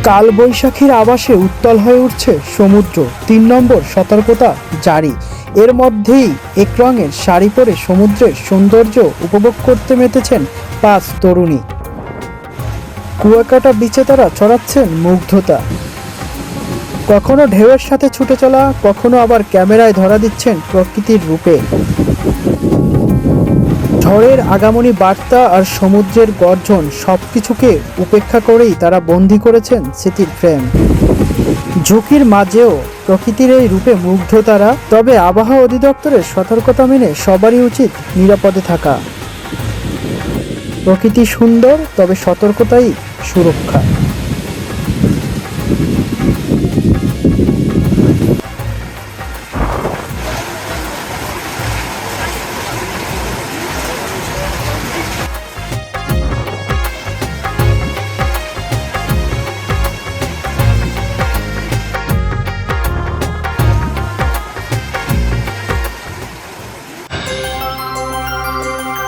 কালবৈশাখীর আভাসে উত্তাল হয়ে উঠছে সমুদ্র। ৩ নম্বর সতর্কতা জারি। এর মধ্যেই এক রঙের শাড়ি পরে সমুদ্রের সৌন্দর্য উপভোগ করতে মেতেছেন ৫ তরুণী। কুয়াকাটা বিচে তারা ছড়াচ্ছেন মুগ্ধতা। কখনো ঢেউয়ের সাথে ছুটে চলা, কখনো আবার ক্যামেরায় ধরা দিচ্ছেন প্রকৃতির রূপে। ঝড়ের আগমনী বার্তা আর সমুদ্রের গর্জন সবকিছুকে উপেক্ষা করেই তারা বন্দী করেছেন স্মৃতির ফ্রেম। ঝুঁকির মাঝেও প্রকৃতির এই রূপে মুগ্ধ তারা। তবে আবহাওয়া অধিদপ্তরের সতর্কতা মেনে সবারই উচিত নিরাপদে থাকা। প্রকৃতি সুন্দর, তবে সতর্কতাই সুরক্ষা।